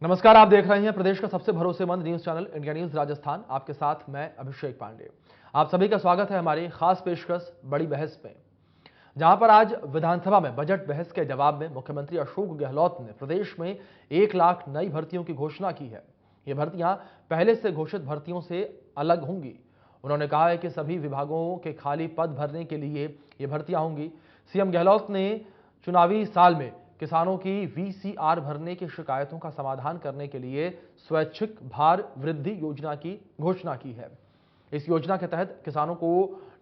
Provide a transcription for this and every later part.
नमस्कार, आप देख रहे हैं प्रदेश का सबसे भरोसेमंद news channel India news Rajasthan. आपके साथ मैं अभिषेक पांडे। आप सभी का स्वागत है हमारी खास पेशकश बड़ी बहस में, जहां पर आज विधानसभा में बजट बहस के जवाब में मुख्यमंत्री अशोक गहलोत ने प्रदेश में 1 लाख नई भर्तियों की घोषणा की है। ये भर्तियां पहले से घोषित भर्तियों से अलग होंगी। उन्होंने कहा है कि सभी विभागों के खाली पद भरने के लिए ये भर्तियां होंगी। सीएम गहलोत ने चुनावी साल में किसानों की वीसीआर भरने की शिकायतों का समाधान करने के लिए स्वैच्छिक भार वृद्धि योजना की घोषणा की है। इस योजना के तहत किसानों को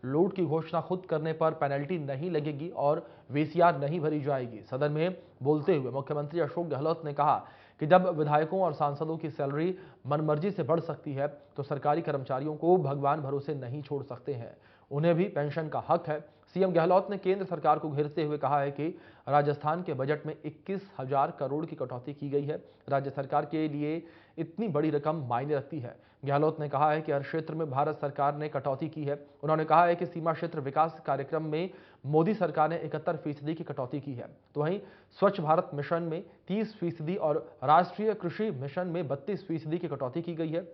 लोड की घोषणा खुद करने पर पेनल्टी नहीं लगेगी और वीसीआर नहीं भरी जाएगी। सदन में बोलते हुए मुख्यमंत्री अशोक गहलोत ने कहा कि जब विधायकों और सांसदों की सैलरी मनमर्जी से बढ़ सकती है तो सरकारी कर्मचारियों को भगवान भरोसे नहीं छोड़ सकते हैं, उन्हें भी पेंशन का हक है। सीएम गहलोत ने केंद्र सरकार को घेरते हुए कहा है कि राजस्थान के बजट में 21,000 करोड़ की कटौती की गई है। राज्य सरकार के लिए इतनी बड़ी रकम मायने रखती है। गहलोत ने कहा है कि हर क्षेत्र में भारत सरकार ने कटौती की है। उन्होंने कहा है कि सीमा क्षेत्र विकास कार्यक्रम में मोदी सरकार ने 71% की कटौती की है, तो वहीं स्वच्छ भारत मिशन में 30% और राष्ट्रीय कृषि मिशन में 32% की कटौती की गई है।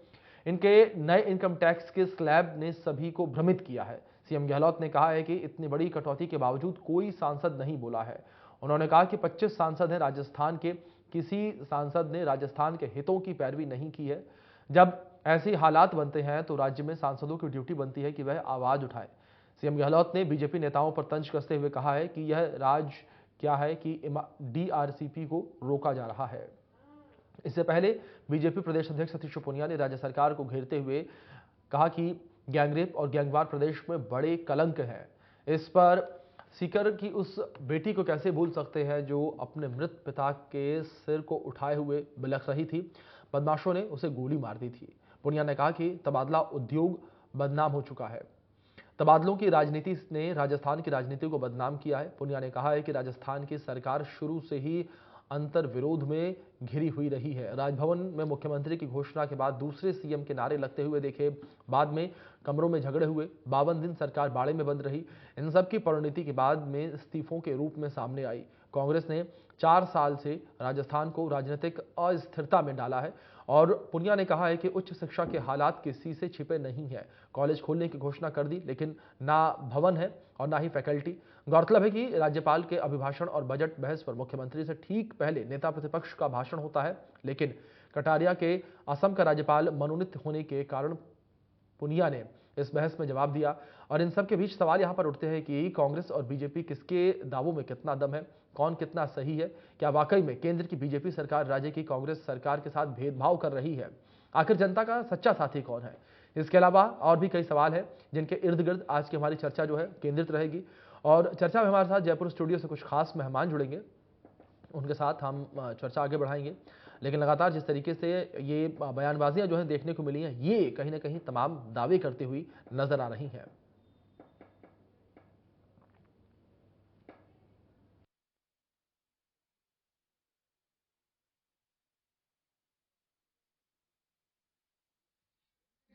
इनके नए इनकम टैक्स के स्लैब ने सभी को भ्रमित किया है। सीएम गहलोत ने कहा है कि इतनी बड़ी कटौती के बावजूद कोई सांसद नहीं बोला है। उन्होंने कहा कि 25 सांसद हैं राजस्थान के, किसी सांसद ने राजस्थान के हितों की पैरवी नहीं की है। जब ऐसे हालात बनते हैं तो राज्य में सांसदों की ड्यूटी बनती है कि वह आवाज उठाए। सीएम गहलोत ने बीजेपी नेताओं पर तंज कसते हुए कहा है कि यह राज क्या है कि डीआरसीपी को रोका जा रहा है। इससे पहले बीजेपी प्रदेश अध्यक्ष सतीश पूनिया ने राज्य सरकार को घेरते हुए कहा कि गैंगरेप और गैंगवार प्रदेश में बड़े कलंक हैं। इस पर सीकर की उस बेटी को कैसे भूल सकते हैं जो अपने मृत पिता के सिर को उठाए हुए बिलख रही थी। बदमाशों ने उसे गोली मार दी थी। पूनिया ने कहा कि तबादला उद्योग बदनाम हो चुका है। तबादलों की राजनीति ने राजस्थान की राजनीति को बदनाम किया है। पूनिया ने कहा है कि राजस्थान की सरकार शुरू से ही अंतर विरोध में घिरी हुई रही है। राजभवन में मुख्यमंत्री की घोषणा के बाद दूसरे सीएम के नारे लगते हुए देखे, बाद में कमरों में झगड़े हुए, 52 दिन सरकार बाड़े में बंद रही। इन सब की परिणति के बाद में इस्तीफों के रूप में सामने आई। कांग्रेस ने 4 साल से राजस्थान को राजनीतिक अस्थिरता में डाला है। और पुनिया ने कहा है कि उच्च शिक्षा के हालात किसी से छिपे नहीं है। कॉलेज खोलने की घोषणा कर दी, लेकिन ना भवन है और ना ही फैकल्टी। गौरतलब है कि राज्यपाल के अभिभाषण और बजट बहस पर मुख्यमंत्री से ठीक पहले नेता प्रतिपक्ष का भाषण होता है, लेकिन कटारिया के असम का राज्यपाल मनोनीत होने के कारण पुनिया ने इस बहस में जवाब दिया। और इन सब के बीच सवाल यहां पर उठते हैं कि कांग्रेस और बीजेपी किसके दावों में कितना दम है, कौन कितना सही है। क्या वाकई में केंद्र की बीजेपी सरकार राज्य की कांग्रेस सरकार के साथ भेदभाव कर रही है? आखिर जनता का सच्चा साथी कौन है? इसके अलावा और भी कई सवाल है जिनके इर्द गिर्द आज की हमारी चर्चा जो है केंद्रित रहेगी। और चर्चा में हमारे साथ जयपुर स्टूडियो से कुछ खास मेहमान जुड़ेंगे, उनके साथ हम चर्चा आगे बढ़ाएंगे। लेकिन लगातार जिस तरीके से ये बयानबाजियां जो है देखने को मिली हैं, ये कहीं ना कहीं तमाम दावे करती हुई नजर आ रही हैं।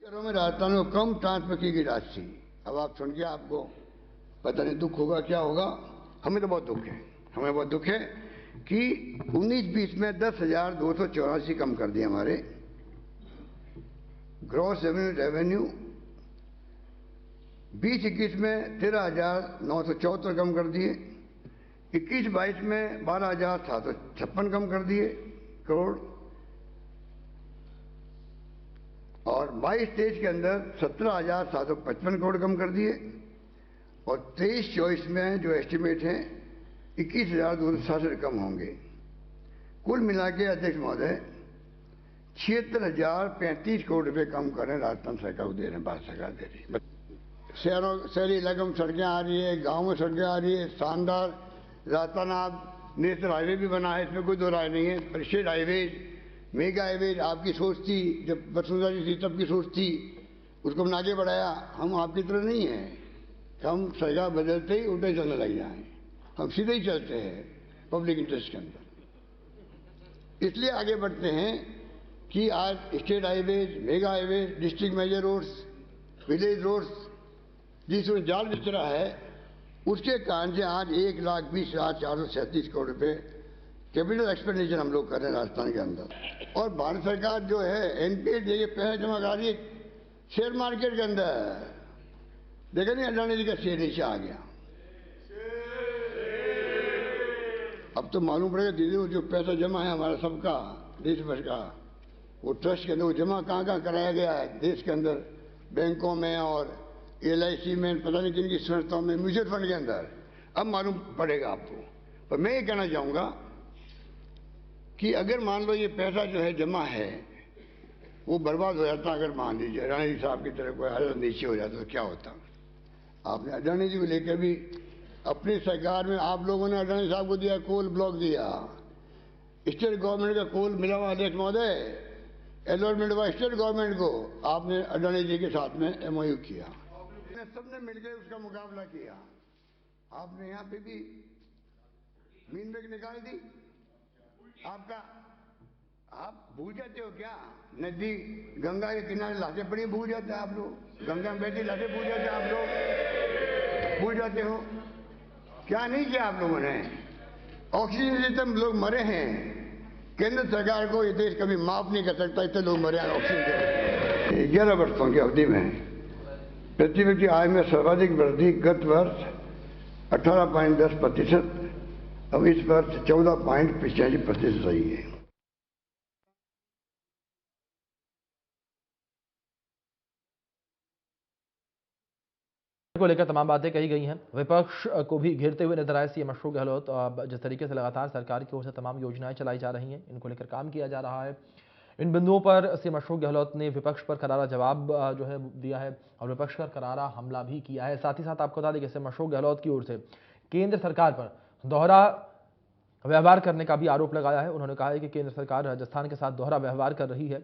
घरों में राजस्थान को कम ट्रांसफर की गई राशि। अब आप सुन के आपको पता नहीं दुख होगा क्या होगा। हमें तो बहुत दुख है, हमें बहुत दुख है कि 19-20 में 10,284 कम कर दिए हमारे ग्रॉस रेवेन्यू। 20-21 में 13,974 कम कर दिए। 21-22 में 12,756 कम कर दिए करोड़। और 22-23 के अंदर 17,755 करोड़ कम कर दिए। और 23-24 में जो एस्टिमेट है 21,267 कम होंगे। कुल मिला के अध्यक्ष महोदय 76,035 करोड़ रुपए कम करें राजस्थान सरकार को दे रहे हैं, भारत सरकार दे रही है। शहरी इलाकों में सड़कें आ रही है, गाँव में सड़कें आ रही है, शानदार। राजस्थान आप नेशनल हाईवे भी बना है, इसमें कोई दो राय नहीं है। परिषद हाईवे, मेगा हाईवे आपकी सोच थी, जब वसुंधरा जी थी तब की सोच थी, उसको हमने आगे बढ़ाया। हम आपकी तरह नहीं है, हम सरकार बदलते ही उल्टे चलने लग जाए। हम सीधे ही चलते हैं पब्लिक इंटरेस्ट के अंदर। इसलिए आगे बढ़ते हैं कि आज state highways, mega highways, district major roads, village roads जिसमें जाल बिछ रहा है, उसके कारण से आज 1,20,437 करोड़ रुपए कैपिटल एक्सपेंडिचर हम लोग कर रहे हैं राजस्थान के अंदर। और भारत सरकार जो है एनपीए देके पैसा जमा करा रही है शेयर मार्केट के अंदर। देखा नहीं अडानी जी का शेयर नीचे आ गया। अब तो मालूम पड़ेगा दीदी जो पैसा जमा है हमारा सबका देश भर का, वो ट्रस्ट के अंदर वो जमा कहाँ कराया गया है देश के अंदर, बैंकों में और LIC में, पता नहीं किन की संस्थाओं में, म्यूचुअल फंड के अंदर। अब मालूम पड़ेगा आपको। पर मैं ये कहना चाहूंगा कि अगर मान लो ये पैसा जो है जमा है वो बर्बाद हो जाता, अगर मान लीजिए अडानी साहब की तरह कोई हालत नीचे हो जाता तो क्या होता। आपने अडानी जी को लेकर भी अपनी सरकार में आप लोगों ने अडानी साहब को दिया कोल ब्लॉक दिया, स्टेट गवर्नमेंट का कोल मिला हुआ अध्यक्ष महोदय, अलॉटमेंट हुआ स्टेट गवर्नमेंट को, आपने अडानी जी के साथ में MOU किया, सबने मिलकर उसका मुकाबला किया। आपने यहाँ पे भी मीन बैग निकाल दी। आपका आप भूल जाते हो क्या? नदी गंगा के किनारे लाशें पड़ी भूल जाते हैं आप लोग, गंगा में बैठी लाशें भूल जाते हैं आप लोग, भूल जाते हो क्या? नहीं किया आप लोगों ने। ऑक्सीजन से तुम लोग मरे हैं, केंद्र सरकार को ये देश कभी माफ नहीं कर सकता, इतने लोग मरे हैं ऑक्सीजन के। 11 वर्षों की अवधि में पृथ्वी की आय में सर्वाधिक वृद्धि गत वर्ष 18.10%, अब इस वर्ष 14.85% रही है। को लेकर तमाम बातें कही गई हैं। विपक्ष को भी घेरते हुए नजर आए CM अशोक गहलोत। जिस तरीके से लगातार सरकार की ओर से तमाम योजनाएं चलाई जा रही हैं, इनको लेकर काम किया जा रहा है, इन बिंदुओं पर CM अशोक गहलोत ने विपक्ष पर करारा जवाब जो है दिया है और विपक्ष पर करारा हमला भी किया है। साथ ही साथ आपको बता दें कि CM अशोक गहलोत की ओर से केंद्र सरकार पर दोहरा व्यवहार करने का भी आरोप लगाया है। उन्होंने कहा है कि केंद्र सरकार राजस्थान के साथ दोहरा व्यवहार कर रही है।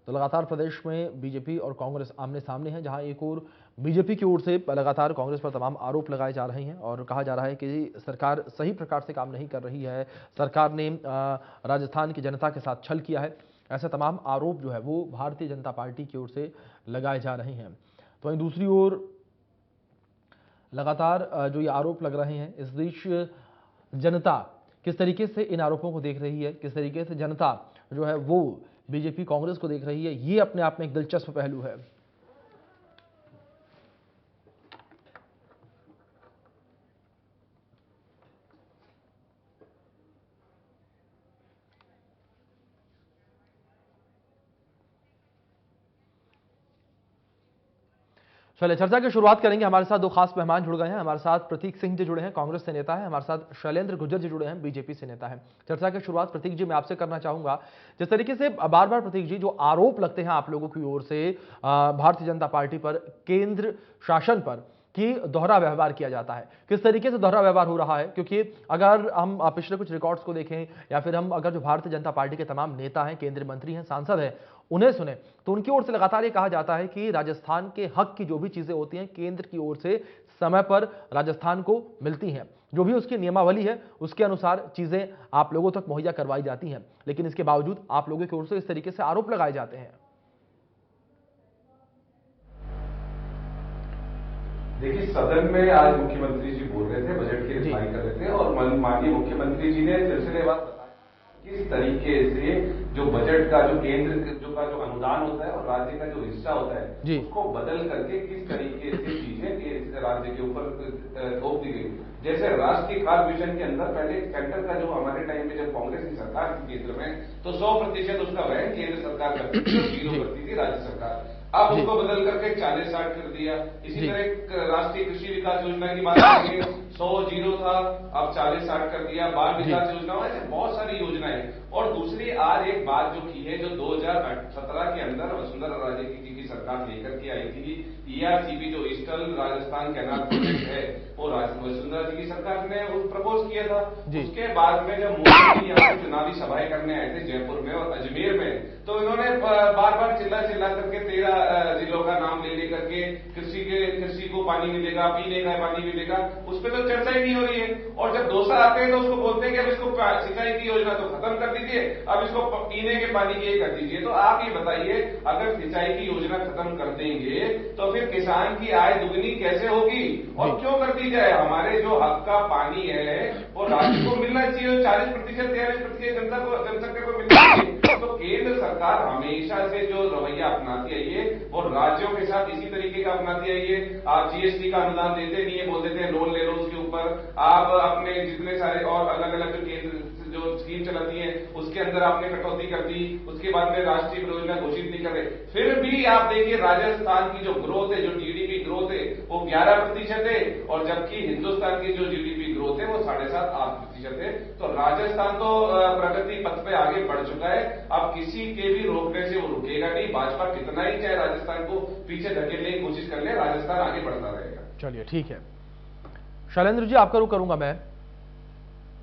तो लगातार प्रदेश में बीजेपी और कांग्रेस आमने सामने है, जहां एक और बीजेपी की ओर से लगातार कांग्रेस पर तमाम आरोप लगाए जा रहे हैं और कहा जा रहा है कि सरकार सही प्रकार से काम नहीं कर रही है, सरकार ने राजस्थान की जनता के साथ छल किया है। ऐसे तमाम आरोप जो है वो भारतीय जनता पार्टी की ओर से लगाए जा रहे हैं। तो वहीं दूसरी ओर लगातार जो ये आरोप लग रहे हैं, इस बीच जनता किस तरीके से इन आरोपों को देख रही है, किस तरीके से जनता जो है वो बीजेपी कांग्रेस को देख रही है, ये अपने आप में एक दिलचस्प पहलू है। चलिए चर्चा की शुरुआत करेंगे। हमारे साथ दो खास मेहमान जुड़ गए हैं। हमारे साथ प्रतीक सिंह जी जुड़े हैं, कांग्रेस से नेता है। हमारे साथ शैलेंद्र गुर्जर जी जुड़े हैं, बीजेपी से नेता है। चर्चा की शुरुआत प्रतीक जी मैं आपसे करना चाहूंगा। जिस तरीके से बार बार प्रतीक जी जो आरोप लगते हैं आप लोगों की ओर से भारतीय जनता पार्टी पर, केंद्र शासन पर, कि दोहरा व्यवहार किया जाता है, किस तरीके से दोहरा व्यवहार हो रहा है? क्योंकि अगर हम पिछले कुछ रिकॉर्ड्स को देखें या फिर हम अगर जो भारतीय जनता पार्टी के तमाम नेता हैं, केंद्रीय मंत्री हैं, सांसद हैं, उन्हें सुने तो उनकी ओर से लगातार ये कहा जाता है कि राजस्थान के हक की जो भी चीजें होती हैं केंद्र की ओर से समय पर राजस्थान को मिलती हैं, जो भी उसकी नियमावली है उसके अनुसार चीजें आप लोगों तक मुहैया करवाई जाती हैं। लेकिन इसके बावजूद आप लोगों की ओर से इस तरीके से आरोप लगाए जाते हैं। देखिए, सदन में आज मुख्यमंत्री जी बोल रहे थे, बजट की रिफाई कर रहे थे और माननीय मुख्यमंत्री जी ने सिलसिलेवार बताया किस तरीके से जो बजट का जो केंद्र जो अनुदान होता है और राज्य का जो हिस्सा होता है उसको बदल करके किस तरीके से चीजें राज्य के ऊपर थोप दी गई। जैसे राष्ट्रीय खाद्य मिशन के अंदर पहले सेंटर का जो हमारे टाइम में जब कांग्रेस की सरकार थी केंद्र में, तो 100% उसका व्यय केंद्र सरकार करती थी, 0 करती थी राज्य सरकार। अब उसको बदल करके 40-60 कर दिया। इसी तरह राष्ट्रीय कृषि विकास योजना की बात करेंगे, 100 0 था, अब 40-60 कर दिया। बाल विकास योजना, ऐसे बहुत सारी योजनाएं। और दूसरी आज एक बात जो की है, जो 2017 के अंदर वसुंधरा राजे की सरकार लेकर के आई थी, ERCP जो ईस्टर्न राजस्थान कैनाल प्रोजेक्ट है, वो वसुंधरा जी की सरकार ने प्रपोज किया था। उसके बाद में जब मोदी जी यहाँ चुनावी सभाएं करने आए थे जयपुर में और अजमेर में, तो इन्होंने बार बार चिल्ला करके 13 जिलों का नाम ले लेकर के कृषि को पानी मिलेगा, पीने का पानी मिलेगा, उस पर तो चर्चा ही नहीं हो रही है। और जब दोसा आते हैं तो उसको बोलते हैं कि अब इसको सिंचाई की योजना तो खत्म कर दीजिए, अब इसको पीने के पानी की कर दीजिए। तो आप ये बताइए, अगर सिंचाई की योजना खत्म कर देंगे तो फिर किसान की आय दुगनी कैसे होगी? और क्यों कर दी जाए। हमारे जो हक का पानी है वो राज्य को मिलना चाहिए, 40% 43% जनसंख्या को मिलना चाहिए। तो केंद्र सरकार हमेशा से जो रवैया अपनाती आई है वो राज्यों के साथ इसी तरीके का अपनाती आई है। आप जीएसटी का अनुदान देते नहीं है, बोल देते हैं लोन ले लो उसके ऊपर। आप अपने जितने सारे और अलग अलग जो केंद्र जो स्कीम चलाती है उसके अंदर आपने कटौती कर दी, उसके बाद में राष्ट्रीय परियोजना घोषित नहीं कर रहे। फिर भी आप देखिए राजस्थान की जो ग्रोथ है, जो जीडीपी ग्रोथ है वो 11% है, और जबकि हिंदुस्तान की जो जीडीपी ग्रोथ है वो 7.5-8% है। तो राजस्थान तो प्रगति पथ पे आगे बढ़ चुका है। अब किसी के भी रोकने से वो रुकेगा नहीं। भाजपा कितना ही चाहे राजस्थान को पीछे धकेलने की कोशिश कर ले, राजस्थान आगे बढ़ता रहेगा। चलिए ठीक है, शैलेंद्र जी आपका रुख करूंगा मैं।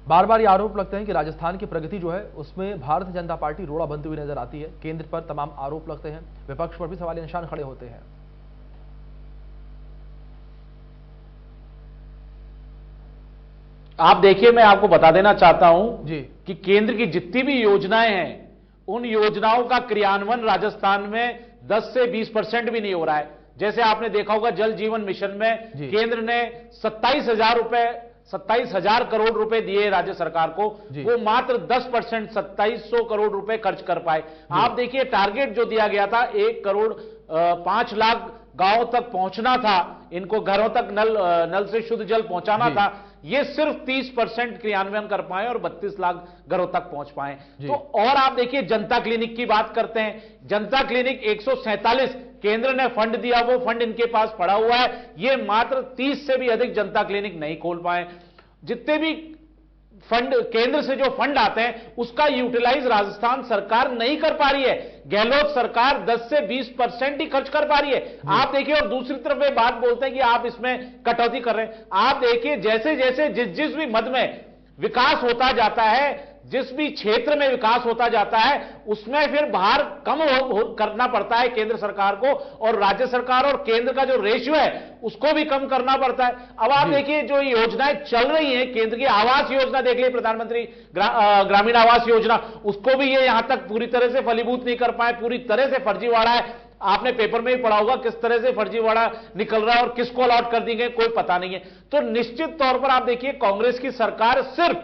बार बार ये आरोप लगते हैं कि राजस्थान की प्रगति जो है उसमें भारतीय जनता पार्टी रोड़ा बनती हुई नजर आती है। केंद्र पर तमाम आरोप लगते हैं, विपक्ष पर भी सवालिया निशान खड़े होते हैं। आप देखिए, मैं आपको बता देना चाहता हूं जी कि केंद्र की जितनी भी योजनाएं हैं उन योजनाओं का क्रियान्वयन राजस्थान में 10 से 20% भी नहीं हो रहा है। जैसे आपने देखा होगा जल जीवन मिशन में केंद्र ने 27,000 करोड़ रुपए दिए राज्य सरकार को, वो मात्र 10% 2700 करोड़ रुपए खर्च कर पाए। आप देखिए टारगेट जो दिया गया था 1 करोड़ 5 लाख गांवों तक पहुंचना था, इनको घरों तक नल से शुद्ध जल पहुंचाना था, ये सिर्फ 30% क्रियान्वयन कर पाए और 32 लाख घरों तक पहुंच पाए। तो और आप देखिए जनता क्लिनिक की बात करते हैं, जनता क्लिनिक 147 केंद्र ने फंड दिया, वो फंड इनके पास पड़ा हुआ है, ये मात्र 30 से भी अधिक जनता क्लिनिक नहीं खोल पाए। जितने भी फंड केंद्र से जो फंड आते हैं उसका यूटिलाइज राजस्थान सरकार नहीं कर पा रही है। गहलोत सरकार 10 से 20% ही खर्च कर पा रही है। आप देखिए, और दूसरी तरफ ये बात बोलते हैं कि आप इसमें कटौती कर रहे हैं। आप देखिए जैसे जैसे जिस भी मद में विकास होता जाता है, जिस भी क्षेत्र में विकास होता जाता है, उसमें फिर भार कम करना पड़ता है केंद्र सरकार को, और राज्य सरकार और केंद्र का जो रेशियो है उसको भी कम करना पड़ता है। अब आप देखिए जो योजनाएं चल रही हैं, केंद्र की आवास योजना देख लीजिए, प्रधानमंत्री ग्रामीण आवास योजना, उसको भी ये यहां तक पूरी तरह से फलीभूत नहीं कर पाए, पूरी तरह से फर्जीवाड़ा है। आपने पेपर में भी पढ़ा होगा किस तरह से फर्जीवाड़ा निकल रहा है और किसको अलॉट कर दी गई कोई पता नहीं है। तो निश्चित तौर पर आप देखिए कांग्रेस की सरकार सिर्फ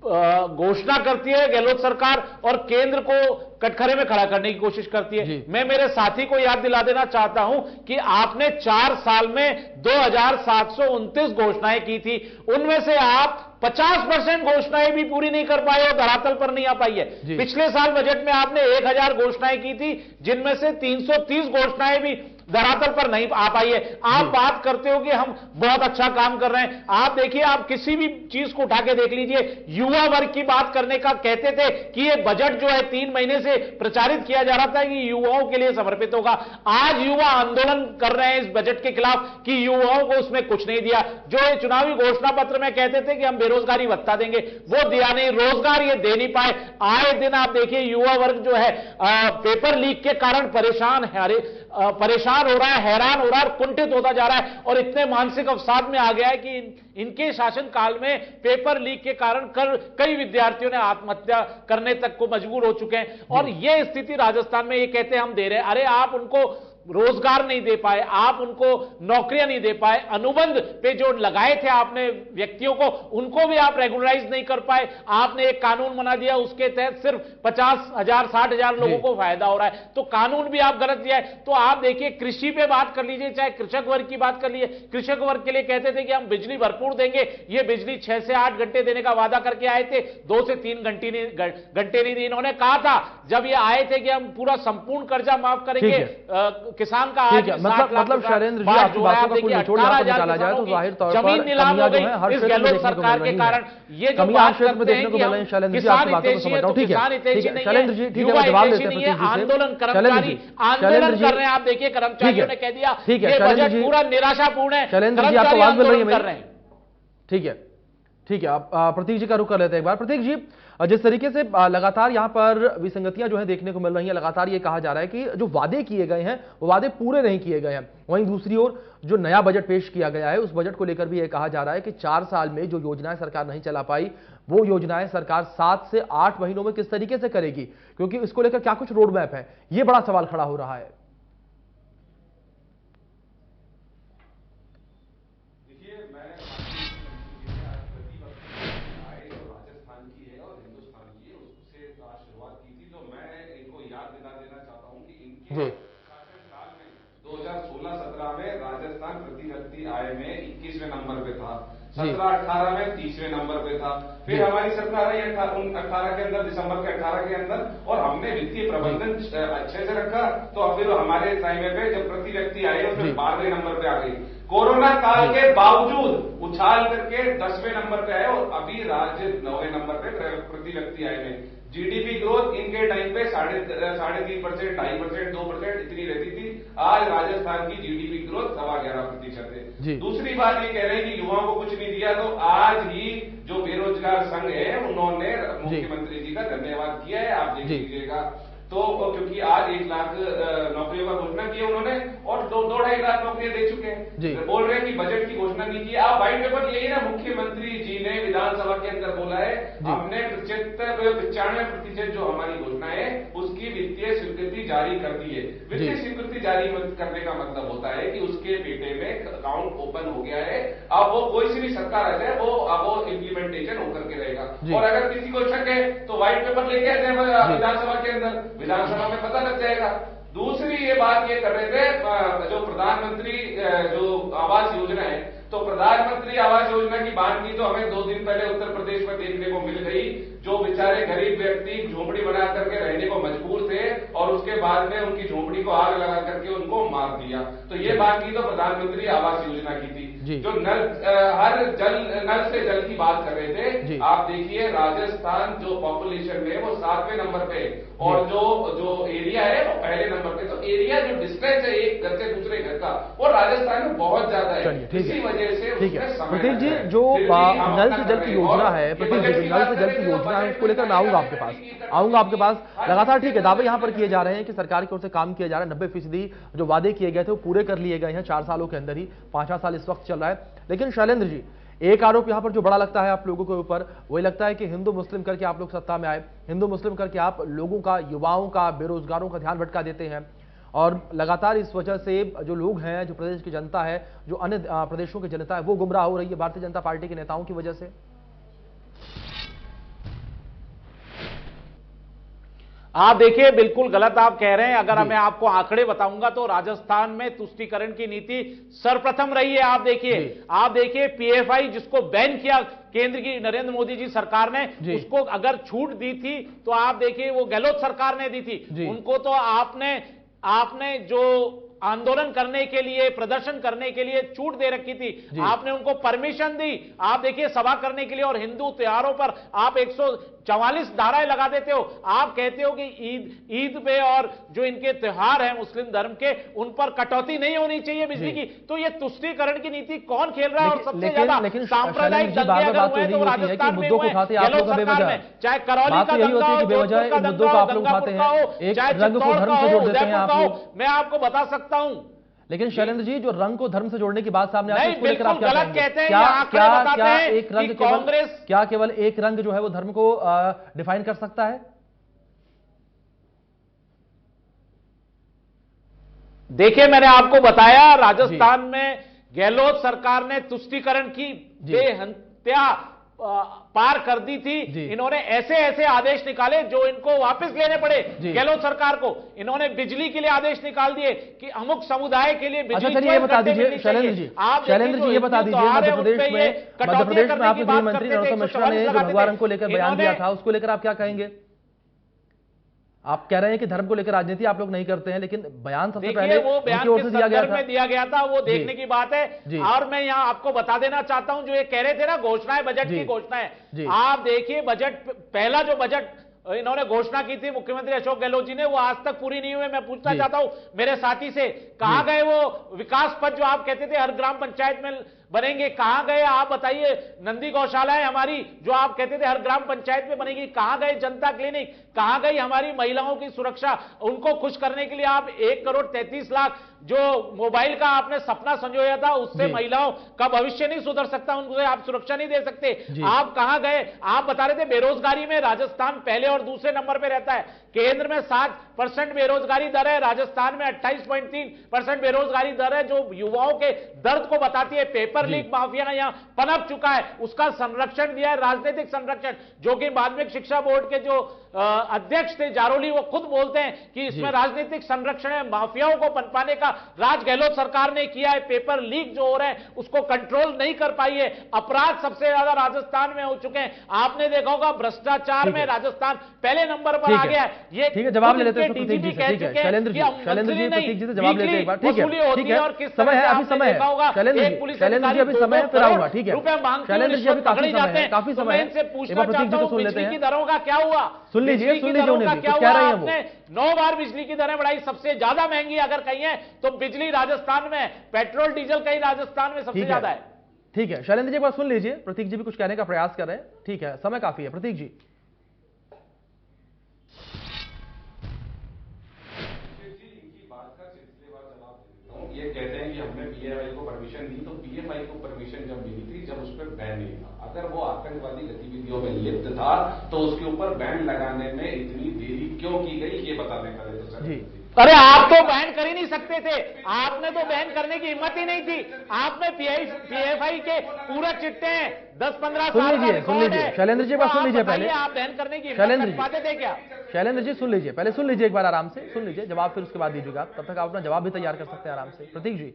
घोषणा करती है, गहलोत सरकार, और केंद्र को कटघरे में खड़ा करने की कोशिश करती है। मैं मेरे साथी को याद दिला देना चाहता हूं कि आपने 4 साल में 2729 घोषणाएं की थी, उनमें से आप 50% घोषणाएं भी पूरी नहीं कर पाए और धरातल पर नहीं आ पाई है। पिछले साल बजट में आपने 1000 घोषणाएं की थी, जिनमें से 330 घोषणाएं भी धरातल पर नहीं आ पाई है। आप बात करते हो कि हम बहुत अच्छा काम कर रहे हैं। आप देखिए, आप किसी भी चीज को उठा के देख लीजिए, युवा वर्ग की बात करने का कहते थे कि ये बजट जो है 3 महीने से प्रचारित किया जा रहा था कि युवाओं के लिए समर्पित होगा। आज युवा आंदोलन कर रहे हैं इस बजट के खिलाफ कि युवाओं को उसमें कुछ नहीं दिया। जो ये चुनावी घोषणा पत्र में कहते थे कि हम बेरोजगारी भत्ता देंगे, वो दिया नहीं, रोजगार ये दे नहीं पाए। आए दिन आप देखिए युवा वर्ग जो है पेपर लीक के कारण परेशान हो रहा है, हैरान हो रहा है, कुंठित होता जा रहा है, और इतने मानसिक अवसाद में आ गया है कि इनके शासनकाल में पेपर लीक के कारण कई विद्यार्थियों ने आत्महत्या करने तक को मजबूर हो चुके हैं। और यह स्थिति राजस्थान में, ये कहते हैं हम दे रहे हैं, अरे आप उनको रोजगार नहीं दे पाए, आप उनको नौकरियां नहीं दे पाए, अनुबंध पे जो लगाए थे आपने व्यक्तियों को, उनको भी आप रेगुलराइज नहीं कर पाए। आपने एक कानून बना दिया, उसके तहत सिर्फ 50,000 60,000 लोगों को फायदा हो रहा है, तो कानून भी आप गलत दिया है। तो आप देखिए, कृषि पे बात कर लीजिए, चाहे कृषक वर्ग की बात कर लीजिए, कृषक वर्ग के लिए कहते थे कि हम बिजली भरपूर देंगे, ये बिजली 6 से 8 घंटे देने का वादा करके आए थे, 2 से 3 घंटे नहीं दी। इन्होंने कहा था जब ये आए थे कि हम पूरा संपूर्ण कर्जा माफ करेंगे किसान का, आज मतलब शैलेंद्र जी आपकी बातों का कुल निचोड़ यहाँ पर निकाला जाए तो जाहिर तौर पर कमियां जो है हर क्षेत्र में देखने को मिल रही है, कमियां हर क्षेत्र में देखने को मिल रही है। शैलेंद्र जी आपकी बातों को समझ रहा हूं, ठीक है शैलेंद्र जी, ठीक है, मैं जवाब देते हैं आंदोलन कर्मचारी आंदोलन कर रहे हैं। आप देखिए कर्मचारियों ने कह दिया ठीक है शैलेंद्र जी, पूरा निराशापूर्ण है। शैलेंद्र जी आपको आवाज मिल रही है मेरी? ठीक है, आप प्रतीक जी का रुख कर लेते हैं एक बार। प्रतीक जी, जिस तरीके से लगातार यहां पर विसंगतियां जो है देखने को मिल रही हैं, लगातार ये कहा जा रहा है कि जो वादे किए गए हैं वो वादे पूरे नहीं किए गए हैं, वहीं दूसरी ओर जो नया बजट पेश किया गया है उस बजट को लेकर भी ये कहा जा रहा है कि 4 साल में जो योजनाएं सरकार नहीं चला पाई वो योजनाएं सरकार 7 से 8 महीनों में किस तरीके से करेगी, क्योंकि इसको लेकर क्या कुछ रोड मैप है, ये बड़ा सवाल खड़ा हो रहा है। देखिए, मैं जी 2016-17 में राजस्थान प्रति व्यक्ति आय में 21वें नंबर पे था, 17-18 में 30वें नंबर पे था। फिर हमारी सरकार आई 18 के अंदर, दिसंबर के 18 के अंदर, और हमने वित्तीय प्रबंधन अच्छे से रखा, तो फिर हमारे टाइम पे जब प्रति व्यक्ति आए तो फिर 12वें नंबर पे आ गई। कोरोना काल के बावजूद उछाल करके 10वें नंबर पे आए और अभी राज्य 9वें नंबर पे प्रति व्यक्ति आए में। जीडीपी ग्रोथ इनके टाइम पे 3.5%, 2.5%, 2% इतनी रहती थी। आज राजस्थान की जीडीपी ग्रोथ 11.25% है। दूसरी बात ये कह रहे हैं कि युवाओं को कुछ नहीं दिया, तो आज ही जो बेरोजगार संघ है उन्होंने मुख्यमंत्री जी का धन्यवाद किया है, आप देख लीजिएगा। तो क्योंकि आज 1 लाख नौकरियों का घोषणा की उन्होंने और 2-2.5 लाख नौकरियां दे चुके हैं। बोल रहे हैं कि बजट की घोषणा नहीं की। आप व्हाइट पेपर यही ना, मुख्यमंत्री जी ने विधानसभा के अंदर बोला है हमने 95% जो हमारी घोषणा है उसकी वित्तीय स्वीकृति जारी कर दी है। वित्तीय स्वीकृति जारी करने का मतलब होता है कि उसके पेटे में अकाउंट ओपन हो गया है। अब वो कोई सी भी सरकार आ जाए वो इम्प्लीमेंटेशन होकर के रहेगा। और अगर किसी को शक है तो व्हाइट पेपर लेके आ जाए विधानसभा के अंदर, विधानसभा में पता लग जाएगा। दूसरी ये बात ये कर रहे थे जो प्रधानमंत्री जो आवास योजना है, तो प्रधानमंत्री आवास योजना की बात की तो हमें 2 दिन पहले उत्तर प्रदेश में देखने को मिल गई, जो बेचारे गरीब व्यक्ति झोपड़ी बना करके रहने को मजबूर थे और उसके बाद में उनकी झोपड़ी को आग लगा करके उनको मार दिया। तो ये बात की तो प्रधानमंत्री आवास योजना की थी। जो नल से जल की बात कर रहे थे, आप देखिए राजस्थान जो पॉपुलेशन में वो 7वें नंबर पे और जो एरिया है वो पहले नंबर पे। तो एरिया जो डिस्टेंस है एक घर से दूसरे घर का वो राजस्थान में बहुत ज्यादा है। इसी वजह से ठीक है प्रतीक जी, जो नल से जल की योजना है, प्रतीक जी नल से जल की योजना है, उसको लेकर मैं आऊंगा आपके पास लगातार। ठीक है, दावे यहां पर किए जा रहे हैं कि सरकार की ओर से काम किया जा रहा है, 90% जो वादे किए गए थे वो पूरे कर लिए गए हैं 4 सालों के अंदर ही, 5वां साल इस वक्त चल रहा है। लेकिन शैलेंद्र जी, एक आरोप यहां पर जो बड़ा लगता है आप लोगों के ऊपर, वही लगता है कि हिंदू मुस्लिम करके आप लोग सत्ता में आए, हिंदू मुस्लिम करके आप लोगों का, युवाओं का, बेरोजगारों का ध्यान भटका देते हैं और लगातार इस वजह से जो लोग हैं, जो प्रदेश की जनता है, जो अन्य प्रदेशों की जनता है, वो गुमराह हो रही है भारतीय जनता पार्टी के नेताओं की वजह से। आप देखिए बिल्कुल गलत आप कह रहे हैं। अगर मैं आपको आंकड़े बताऊंगा तो राजस्थान में तुष्टीकरण की नीति सर्वप्रथम रही है। आप देखिए पीएफआई जिसको बैन किया केंद्र की नरेंद्र मोदी जी सरकार ने, उसको अगर छूट दी थी तो आप देखिए वो गहलोत सरकार ने दी थी। उनको तो आपने जो आंदोलन करने के लिए, प्रदर्शन करने के लिए छूट दे रखी थी, आपने उनको परमिशन दी। आप देखिए सभा करने के लिए, और हिंदू त्योहारों पर आप 144 धाराएं लगा देते हो। आप कहते हो कि ईद पे और जो इनके त्योहार हैं मुस्लिम धर्म के, उन पर कटौती नहीं होनी चाहिए बिजली की। तो ये तुष्टीकरण की नीति कौन खेल रहा है? और सबसे ज्यादा सांप्रदायिक दंगे अगर हुए तो राजस्थान में हुए, गहलोत सरकार में, चाहे करौली का दंगा हो, जोधपुर का दंगा हो, गंगापुर का हो, चाहे चित्तौड़ का हो, उदयपुर का हो, मैं आपको बता सकता हूं। लेकिन शैलेंद्र जी, जो रंग को धर्म से जोड़ने की बात सामने आती है, उसको लेकर आप क्या गलत कहते हैं? क्या एक रंग कांग्रेस, क्या केवल एक रंग जो है वो धर्म को डिफाइन कर सकता है? देखिए मैंने आपको बताया, राजस्थान में गहलोत सरकार ने तुष्टीकरण की बेहंत्या पार कर दी थी। इन्होंने ऐसे आदेश निकाले जो इनको वापस लेने पड़े गहलोत सरकार को। इन्होंने बिजली के लिए आदेश निकाल दिए कि अमुक समुदाय के लिए बिजली। अच्छा, ये बता दीजिए शैलेंद्र जी, ये बता दीजिए, मध्य प्रदेश में आपके गृह मंत्री नरोत्तम मिश्रा ने जो भगवा रंग को लेकर बयान दिया था, उसको लेकर आप क्या कहेंगे? आप कह रहे हैं कि धर्म को लेकर राजनीति आप लोग नहीं करते हैं, लेकिन बयान सबसे पहले वो बयान किस संदर्भ में दिया गया था वो देखने की बात है। और मैं यहां आपको बता देना चाहता हूं, जो ये कह रहे थे ना घोषणाएं, बजट की घोषणाएं, आप देखिए बजट, पहला जो बजट इन्होंने घोषणा की थी मुख्यमंत्री अशोक गहलोत जी ने, वो आज तक पूरी नहीं हुई। मैं पूछना चाहता हूं मेरे साथी से, कहां गए वो विकास पथ जो आप कहते थे हर ग्राम पंचायत में बनेंगे, कहां गए? आप बताइए। नंदी गौशालाएं हमारी जो आप कहते थे हर ग्राम पंचायत में बनेगी, कहां गए? जनता क्लिनिक कहां गई? हमारी महिलाओं की सुरक्षा, उनको खुश करने के लिए आप 1,33,00,000 जो मोबाइल का आपने सपना संजोया था, उससे महिलाओं का भविष्य नहीं सुधर सकता, उनको आप सुरक्षा नहीं दे सकते। आप कहां गए? आप बता रहे थे बेरोजगारी में राजस्थान पहले और दूसरे नंबर पर रहता है। केंद्र में 7% बेरोजगारी दर है, राजस्थान में 28.3% बेरोजगारी दर है, जो युवाओं के दर्द को बताती है। पेपर लीक माफिया यहां पनप चुका है, उसका संरक्षण दिया है, राजनीतिक संरक्षण, जो कि माध्यमिक शिक्षा बोर्ड के जो अध्यक्ष थे जारोली, वो खुद बोलते हैं कि इसमें राजनीतिक संरक्षण है, माफियाओं को पनपाने का राज गहलोत सरकार ने किया है, पेपर लीक जो हो रहे हैं उसको कंट्रोल नहीं कर पाई है, अपराध सबसे ज्यादा राजस्थान में हो चुके हैं। आपने देखा होगा भ्रष्टाचार में राजस्थान पहले नंबर पर आ गया है। ये ठीक है, जवाब ले लेते हैं प्रतीक जी से। ठीक है शैलेंद्र जी, प्रतीक जी से जवाब लेते हैं एक बार। ठीक है, समय है, अभी समय है शैलेंद्र जी, अभी समय है, फिर आऊंगा। ठीक है शैलेंद्र जी, अभी काफी समय है, काफी समय है, एक बार प्रतीक जी को सुन लेते हैं। दरों का क्या हुआ, सुन लीजिए उन्हें भी कुछ कह रहे हैं वो। 9 बार बिजली की दरें बढ़ाई, सबसे ज्यादा महंगी अगर कहीं है तो बिजली राजस्थान में, पेट्रोल डीजल कहीं राजस्थान में सबसे ज्यादा है। ठीक है शैलेंद्र जी, एक बार सुन लीजिए, प्रतीक जी भी कुछ कहने का प्रयास कर रहे हैं। ठीक है, समय काफी है। प्रतीक जी, ये कहते हैं कि हमने पीएफआई को परमिशन दी, तो पीएफआई को परमिशन जब मिली थी जब उस पर बैन नहीं था। अगर वो आतंकवादी गतिविधियों में लिप्त था तो उसके ऊपर बैन लगाने में इतनी देरी क्यों की गई, ये बताने का तो सर। अरे आप तो बैन कर ही नहीं सकते थे, आपने तो बैन करने की हिम्मत ही नहीं थी। आपने पीएफआई के पूरा चिट्टे हैं 10-15 साल सुन लीजिए शैलेंद्र जी, सुन लीजिए पहले। आप बैन करने की शैलेंद्र हिम्मत पाते थे क्या? शैलेंद्र जी सुन लीजिए, पहले सुन लीजिए एक बार आराम से, सुन लीजिए जवाब, फिर उसके बाद दीजिएगा आप। तब तक आप अपना जवाब भी तैयार कर सकते हैं आराम से। प्रतीक जी,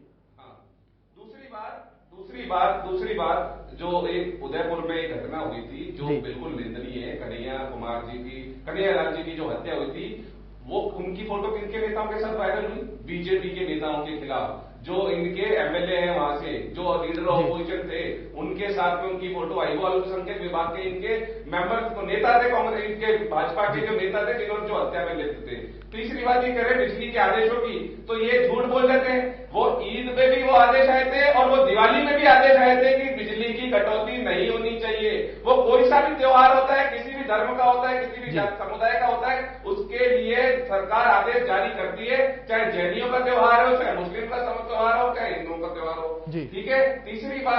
दूसरी बात जो एक उदयपुर में एक घटना हुई थी जो बिल्कुल निंदनीय है, कन्हैया लाल जी की जो हत्या हुई थी, वो उनकी फोटो किनके नेताओं के साथ वायरल हुई? बीजेपी के नेताओं के खिलाफ। जो इनके एमएलए हैं वहां से, जो लीडर ऑफ अपोजिशन थे, उनके साथ में उनकी फोटो आई। वो अल्पसंख्यक विभाग के इनके मेंबर नेता थे, कांग्रेस इनके भाजपा के जो नेता थे जिन्होंने जो हत्या में लिप्त थे। तीसरी बात ये करें बिजली के आदेशों की, तो ये झूठ बोल जाते हैं। वो ईद पे भी वो आदेश आए थे और वो दिवाली में भी आदेश आए थे कि बिजली की कटौती नहीं होनी चाहिए। वो कोई सा भी त्योहार होता है, किसी भी धर्म का होता है, किसी भी समुदाय का होता है, उसके लिए सरकार आदेश जारी करती है, चाहे जैनियों का त्योहार हो, चाहे मुस्लिम का त्योहार हो, चाहे हिंदुओं का त्योहार हो। ठीक है,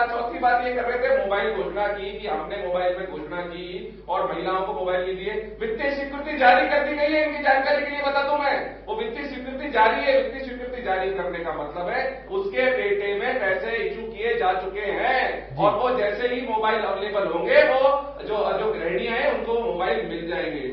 चौथी बात ये कर रहे थे, मोबाइल घोषणा की कि हमने मोबाइल में घोषणा की और महिलाओं को मोबाइल भी दिए। वित्तीय स्वीकृति जारी कर दी गई है, इनकी जानकारी के लिए बता दूं मैं, वो वित्तीय स्वीकृति जारी है। वित्तीय स्वीकृति जारी करने का मतलब है उसके पेटे में पैसे इशू किए जा चुके हैं और वो जैसे ही मोबाइल अवेलेबल होंगे वो जो गृहिणियां हैं उनको मोबाइल मिल जाएंगे।